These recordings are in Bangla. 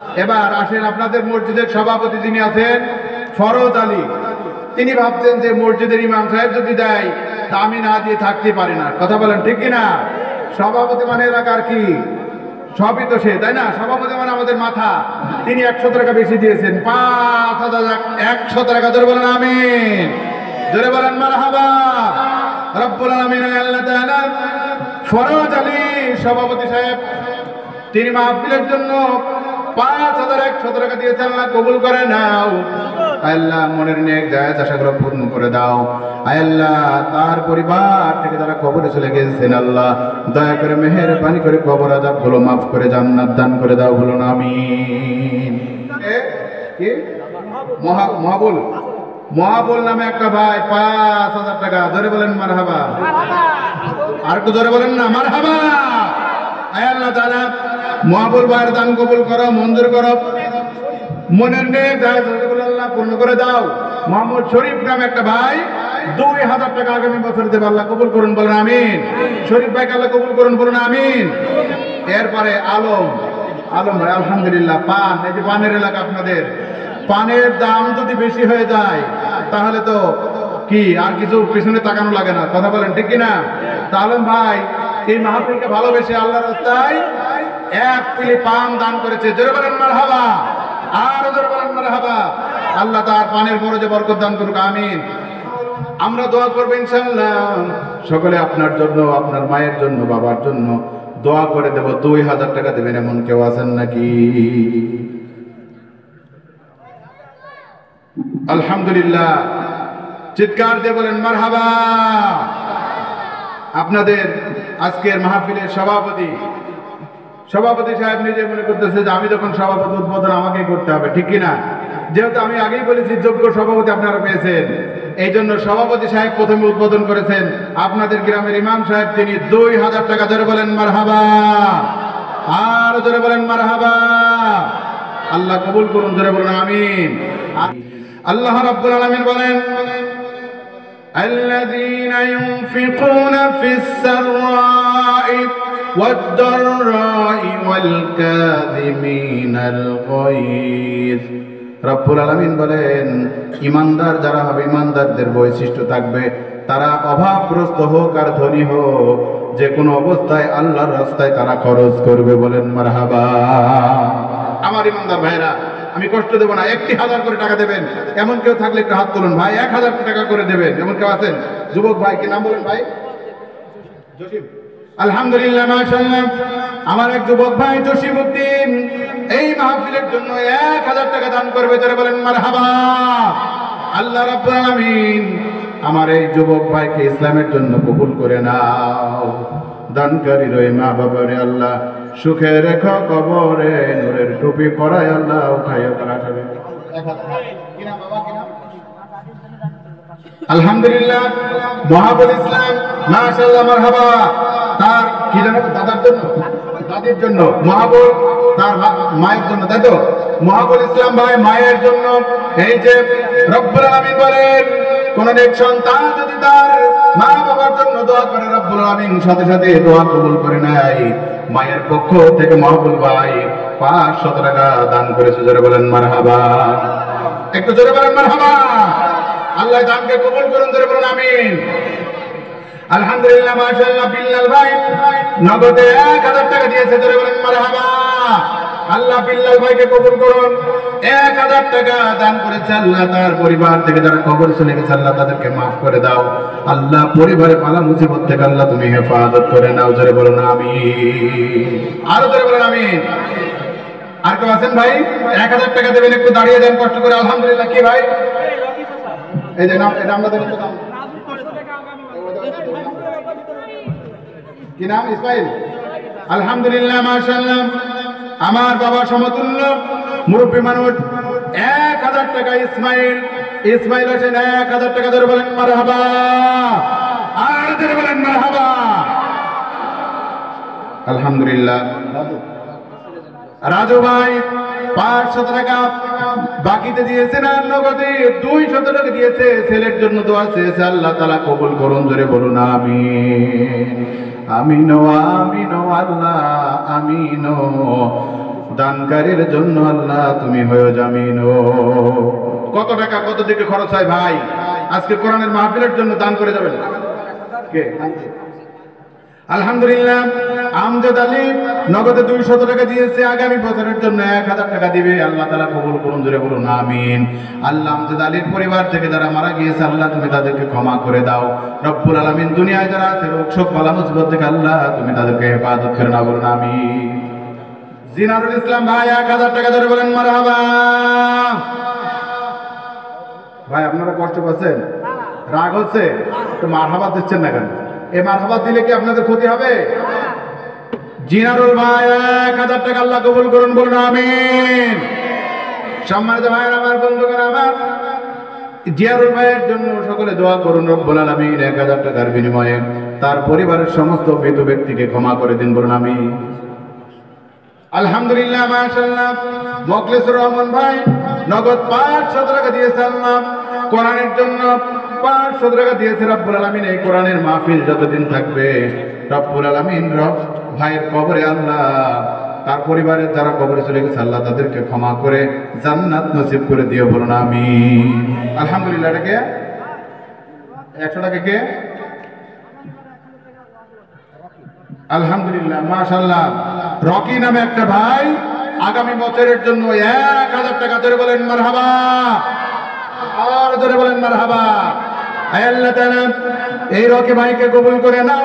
এবার আসেন, আপনাদের মসজিদের সভাপতি যিনি আছেন ফরজ আলী, তিনি ভাবছেন যে মসজিদের ইমাম সাহেব যদি দেয় তা আমি না দিয়ে থাকতে পারি না। কথা বলেন ঠিক কিনা? সভাপতি মানে এলাকার কি সবই তো সে, তাই না? সভাপতি মানে আমাদের মাথা। তিনি 100 টাকা বেশি দিয়েছেন, 5,100 টাকা। জোরে বলেন আমিন, জোরে বলেন মারহাবা। রব্বুল আলামিন আল্লাহ তাআলা ফরজ আলী সভাপতি সাহেব তিনি মাহফিলের জন্য 5,100 টাকা দিয়েছেন। আল্লাহ কবুল করে নাও। আল্লাহ মনের নেক জায়েজ আশাগুলো পূর্ণ করে দাও। আল্লাহ তার পরিবার থেকে যারা কবরে চলে গেছেন আল্লাহ দয়া করে মেহেরবানি করে কবর আযাবগুলো মাফ করে জান্নাত দান করে দাও। বলুন আমিন। কি মহাবুল মহাবুল নামে একটা ভাই 5,000 টাকা। জোরে বলেন মারহাবা। আর একটু জোরে বলেন না মারহাবা। আল্লাহ তাআলা মহাবুল ভাইয়ের দান কবুল করো, মঞ্জুর করো। মনের নেক জায়েজগুলো আল্লাহ পূর্ণ করে দাও। মোহাম্মদ শরীফ নামে একটা ভাই 2,000 টাকা আগামী বছর দেবে, আল্লাহ কবুল করুন। বলেন আমিন। শরীফ ভাইকে আল্লাহ কবুল করুন। বলুন আমিন। এরপরে আলম ভাই আলহামদুলিল্লাহ পান, এই যে পানের এলাকা আপনাদের, পানের দাম যদি বেশি হয়ে যায় তাহলে তো কি আর কিছু পিছনে তাকানো লাগে না। কথা বলেন ঠিক কিনা? আলম ভাই এই মাহফিলকে ভালোবেসে আল্লাহর রাস্তায় 1 পিলি পান দান করেছে। জোরে বলেন মারহাবা। আর জোরে বলেন মারহাবা। আল্লাহ তার পানের বরজে বরকত দান করুক। আমিন। আমরা দোয়া করব ইনশাআল্লাহ সকলে আপনার জন্য, আপনার মায়ের জন্য, বাবার জন্য দোয়া করে দেব। 2,000 টাকা দেবেন এমন কেউ আছেন নাকি? আলহামদুলিল্লাহ। চিৎকার দিয়ে বলেন মারহাবা। আপনাদের আজকের মাহফিলের সভাপতি সাহেব নিজে মনে করতেছে যে আমি যখন সভাপতি উদ্বোধন আমাকেই করতে হবে, ঠিক কিনা? যেহেতু আমি আগেই বলেছি যোগ্য সভাপতি আপনারা পেয়েছেন, এই জন্য সভাপতি সাহেব প্রথমে উদ্বোধন করেছেন। আপনাদের গ্রামের ইমাম সাহেব তিনি 2,000 টাকা। জোরে বলেন মারহাবা। আর জোরে বলেন মারহাবা। আল্লাহ কবুল করুন। জোরে বলেন আমিন। আল্লাহ রাব্বুল আলামিন বলেন الذين ينفقون في السراء والضراء والكاظمين الغيظ। রব্বুল আলামিন বলেন ইমানদার যারা হবে, ইমানদারদের বৈশিষ্ট্য থাকবে তারা অভাবগ্রস্ত হোক আর ধনী হোক, যে কোনো অবস্থায় আল্লাহর রাস্তায় তারা খরচ করবে। বলেন মারহাবা। আমার ইমানদার ভাইরা, আমি কষ্ট দেব না, 1,000 করে টাকা দেবেন এমন কেউ থাকলে একটু হাত তুলুন। ভাই 1,000 টাকা করে দেবেন এমন কেউ আছেন? যুবক ভাই, কি নাম বলেন ভাই? জসিম। আলহামদুলিল্লাহ মাশাআল্লাহ। আমার এক যুবক ভাই জসিমউদ্দিন এই মাহফিলের জন্য 1,000 টাকা দান করবে। যারা বলেন মারহাবা। আল্লাহ রাব্বুল আলামিন আমার এই যুবক ভাইকে ইসলামের জন্য কবুল করে নাও। দানকারীর ওই মা বাবারে আল্লাহ সুখে রেখো, কবরে নূরের টুপি পরায় আল্লাহ উঠাইয়া তারা যাবে। আলহামদুলিল্লাহ। মহাবুল ইসলাম মাশাআল্লাহ মারহাবা। তার কি জানো দাদার জন্য, দাদির জন্য, মহাবুল তার মায়ের জন্য, তাই তো? মহাবুল ইসলাম ভাই মায়ের জন্য। এই যে রব্বুল আলামিন বলেন কোন নেক সন্তান যদি তার মা বাবার জন্য দোয়া করে রব্বুল আলামিন সাথে সাথে দোয়া কবুল করে নেয়। মায়ের পক্ষ থেকে মহাবুল ভাই 500 টাকা দান করেছে। জোরে বলেন মারহাবা। একটু জোরে বলেন মারহাবা। আল্লাহ দানকে কবুল করুন। জোরে বলেন আমিন। আলহামদুলিল্লাহ মাশাআল্লাহ। বিল্লাল ভাই নগদে 1,000 টাকা দিয়েছে। জোরে বলেন মারহাবা। আল্লাহ বিল্লাল ভাইকে কবুল করুন। 1,000 টাকা দান করেছে। আল্লাহ তার পরিবার থেকে যারা কবরে চলে গেছে আল্লাহ তাদেরকে মাফ করে দাও। আল্লাহ পরিবারে পালা মুসিবত থেকে আল্লাহ তুমি হেফাজত করে নাও। জোরে বলুন আমিন। আরো জোরে বলুন আমিন। আর কেউ আছেন ভাই? 1,000 টাকা দেবেন, একটু দাঁড়িয়ে দেন কষ্ট করে। আলহামদুলিল্লাহ। কি ভাই? এই যে নাম, এটা আমরা দেবেন তো। কি নাম? ইসমাইল। আলহামদুলিল্লাহ মাশাআল্লাহ। আমার বাবা সমতুল্য মুরব্বী মানুষ 1,000 টাকা। ইসমাইল হোসেন 1,000 টাকা। ধরে বলেন মারহাবা। আর ধরে বলেন মারহাবা। আলহামদুলিল্লাহ। রাজু ভাই 500 টাকা বাকিতে দিয়েছেন আর নগদে 200 টাকা দিয়েছে। ছেলের জন্য দোয়া চেয়েছে, আল্লাহ তাআলা কবুল করুন। জোরে বলুন আমিন। আমিন আমিন আল্লাহ আমিন। দানকারীর জন্য আল্লাহ তুমি হয়ে জামিন। কত টাকা কত দিকে খরচ হয় ভাই? আজকে কোরআনের মাহফিলের জন্য দান করে যাবেন কে? আলহামদুলিল্লাহ, আমজাদ আলী নগদে 200 টাকা দিয়েছে, আগামী বছরের জন্য 1000 টাকা দিবে। আল্লাহ তাআলা কবুল করুন, জোরে বলুন আমিন। আল্লাহ আমজাদ আলীর পরিবার থেকে যারা মারা গিয়েছে আল্লাহ তুমি তাদেরকে ক্ষমা করে দাও। রব্বুল আলামিন দুনিয়ায় যারা আছে রোগ শোক বালা মুসিবত থেকে আল্লাহ তুমি তাদেরকে হেফাজত করে নাও, বলুন আমিন। জিনারুল ইসলাম ভাই 1000 টাকা ধরে বলেন মারহাবা। ভাই আপনারা কষ্ট পাচ্ছেন, রাগ হচ্ছে তো মারহাবা দিচ্ছেন না কেন? এই মারহাবা দিলে কি আপনাদের ক্ষতি হবে? জিনারুল ভাই 1000 টাকা আল্লাহ কবুল করুন, বলুন আমিন। সম্মানিত ভাইয়ের আমার, বন্ধুগণ আমার, জিয়ারুল ভাইয়ের জন্য সকলে দোয়া করুন। রব্বুল আলামিন 1000 টাকার বিনিময়ে তার পরিবারের সমস্ত মৃত ব্যক্তিকে ক্ষমা করে দিন, বলুন আমিন। আলহামদুলিল্লাহ, মাশাআল্লাহ, মুখলিসুর রহমান ভাই নগদ 500 টাকা দিয়েছে আল্লাহ কোরআনের জন্য। 500 টাকা দিয়েছে রব্বুল আলামিন। এই কোরআনের মাহফিল যতদিন থাকবে রব্বুল আলামিন ভাইয়ের কবরে আল্লাহ তার পরিবারের যারা কবরে চলে গেছে আল্লাহ তাদেরকে ক্ষমা করে জান্নাত নসিব করে দিও, বলুন আমিন। আলহামদুলিল্লাহ। এটা কে? 100 টাকা কে? আলহামদুলিল্লাহ, মাশাআল্লাহ। রকি নামে একটা ভাই আগামী বছরের জন্য 1000 টাকা ধরে বলেন মারহাবা, আর ধরে বলেন মারহাবা। আল্লাহ তাআলা এই রকি ভাইকে কবুল করে নাও,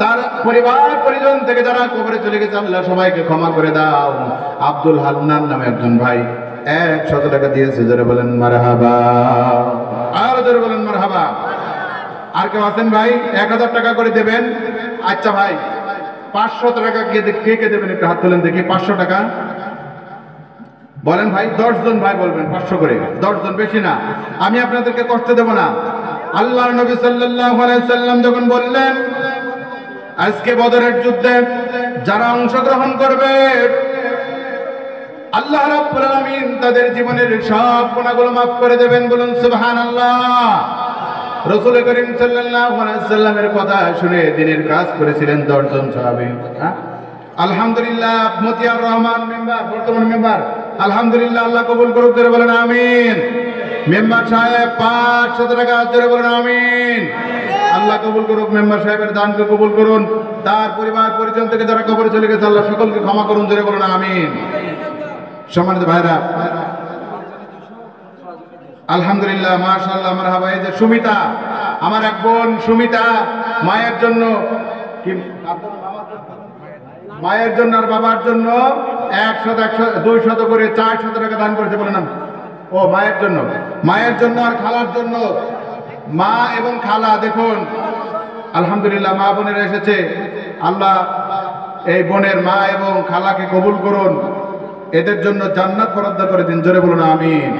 তার পরিবার পরিজন থেকে যারা কবরে চলে গেছে আল্লাহ সবাইকে ক্ষমা করে দাও। আব্দুল হান্নান নামে একজন ভাই 100 টাকা দিয়েছে, ধরে বলেন মারহাবা, আর ধরে বলেন মারহাবা। আর কেউ আছেন ভাই 1000 টাকা করে দেবেন? আচ্ছা ভাই 500 টাকা কে কে দেবেন একটু হাত তোলেন দেখি। 500 টাকা বলেন ভাই। 10 জন ভাই বলবেন 500 করে। 10 জন, বেশি না। আমি আপনাদেরকে কষ্ট দেব না। আল্লাহর নবী সাল্লাল্লাহু আলাইহি সাল্লাম যখন বললেন আজকে বদরের যুদ্ধে যারা অংশগ্রহণ করবে আল্লাহ রাব্বুল আলামিন তাদের জীবনের সব গুনাহগুলো মাফ করে দেবেন, বলুন সুবহানাল্লাহ। রাসূল করিম সাল্লাল্লাহু আলাইহি সাল্লামের কথা শুনে দ্বীনের কাজ করেছিলেন 10 জন সাহাবী। আলহামদুলিল্লাহ, মতিয়ার রহমান মেম্বার, বর্তমান মেম্বার, আলহামদুলিল্লাহ, আল্লাহ কবুল করুক, জোরে বলেন আমিন। মেম্বার সাহেব 500 টাকা, জোরে বলেন আমিন। আল্লাহ কবুল করুক, মেম্বার সাহেবের দানকে কবুল করুন। তার পরিবার পরিজন থেকে যারা কবরে চলে গেছে আল্লাহ সকলকে ক্ষমা করুন, জোরে বলেন আমিন। সম্মানিত ভাইরা, আলহামদুলিল্লাহ, মাশাআল্লাহ, মারহাবা। এই যে সুমিতা, আমার এক বোন সুমিতা, মায়ের জন্য কি, মায়ের জন্য আর বাবার জন্য 200 করে 400 টাকা দান করেছে, বলে না? ও মায়ের জন্য, মায়ের জন্য আর খালার জন্য। মা এবং খালা দেখুন, আলহামদুলিল্লাহ, মা বোনেরা এসেছে। আল্লাহ এই বোনের মা এবং খালাকে কবুল করুন, এদের জন্য জান্নাত বরাদ্দ করে দিন, জোরে বলুন আমিন।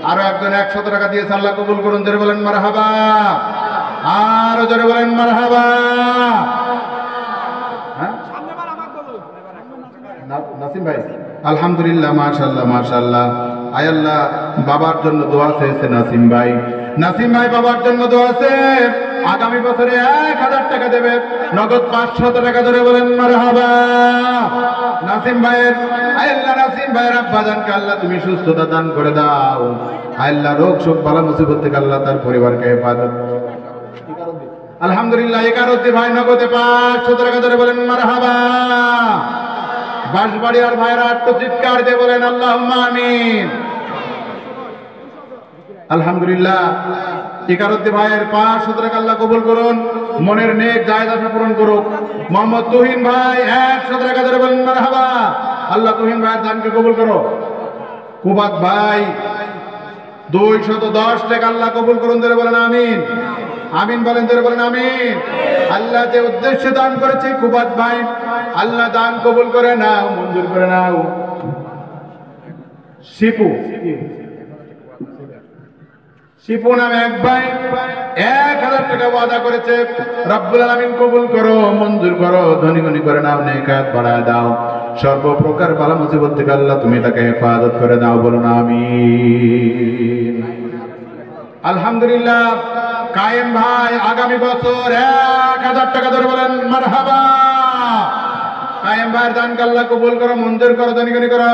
আরো একজন 100 টাকা দিয়েছে, আল্লাহ কবুল করুন, জোরে বলেন মারহাবা, আরো জোরে বলেন মারহাবা। নাসিম ভাই, আলহামদুলিল্লাহ, মাশাআল্লাহ, মাশাআল্লাহ। আয় আল্লাহ, বাবার জন্য দোয়া চেয়েছে নাসিম ভাই। নাসিম ভাই বাবার জন্য দোয়া আছে, আগামী বছরে 1000 টাকা দেবে, নগদ 500 টাকা, ধরে বলেন মারহাবা। নাসিম ভাইয়ের, আয় আল্লাহ, নাসিম ভাইয়ের আব্বা জানকে আল্লাহ তুমি সুস্থতা দান করে দাও। আয় আল্লাহ, রোগ শোক বালা মুসিবত থেকে আল্লাহ তার পরিবারকে হেফাজত। আলহামদুলিল্লাহ, 11 ভাই নগদে 500 টাকা, ধরে বলেন মারহাবা। বাঁশবাড়িয়ার ভাইরা একটু চিৎকার দিয়ে বলেন আল্লাহুম্মা আমিন। আলহামদুলিল্লাহ, 11 ভাইয়ের 500 টাকা আল্লাহ কবুল করুন, মনের নেক জায়েজ আশা পূরণ করুক। মোহাম্মদ তুহিন ভাই 100 টাকা, ধরে বলেন মারহাবা। আল্লাহ তুহিন ভাইয়ের দানকে কবুল করো। কুবাত ভাই 210 টাকা, আল্লাহ কবুল করুন, ধরে বলেন আমিন। আমিন বলেন, ধরে বলেন আমিন। আল্লাহ যে উদ্দেশ্যে দান করেছে কুবাত ভাই, আল্লাহ দান কবুল করে নাও, মঞ্জুর করে নাও। শিপু নামে এক ভাই 1000 টাকা ওয়াদা করেছে, রব্বুল আলামিন কবুল করো, মঞ্জুর করো, ধনী ধনী করে নাও, নেকাত বাড়ায় দাও, সর্বপ্রকার বালা মুসিবত থেকে আল্লাহ তুমি তাকে হেফাজত করে দাও, বলুন আমিন। আলহামদুলিল্লাহ, কায়েম ভাই আগামী বছর 1000 টাকা, ধরে বলেন মারহাবা। শামিম ভাইয়ের দানকে আল্লাহ কবুল করো, মঞ্জুর করো, ধনী করো,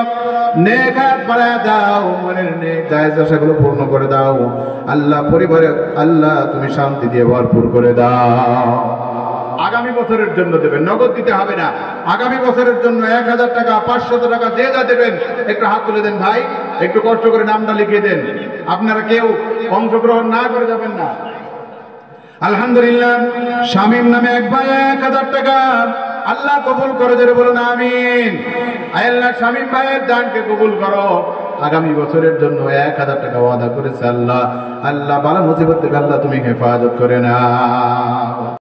নেক হাত বাড়ায় দাও, মনের নেক জায়েজ আশাগুলো পূর্ণ করে দাও আল্লাহ। পরিবারে আল্লাহ তুমি শান্তি দিয়ে ভরপুর করে দাও। আগামী বছরের জন্য দেবেন, নগদ দিতে হবে না। আগামী বছরের জন্য 1000 টাকা, 500 টাকা যে যা দেবেন একটু হাত তুলে দেন ভাই, একটু কষ্ট করে নামটা লিখে দেন। আপনারা কেউ অংশগ্রহণ না করে যাবেন না। আলহামদুলিল্লাহ, শামীম নামে এক ভাই 1000 টাকা আল্লাহ কবুল করে দেবে, বলুন আমিন। আল্লাহ শামীম ভাইয়ের দানকে কবুল করো। আগামী বছরের জন্য 1000 টাকা ওয়াদা করেছে আল্লাহ। আল্লাহ বালা মুসিবত থেকে আল্লাহ তুমি হেফাজত করে নাও।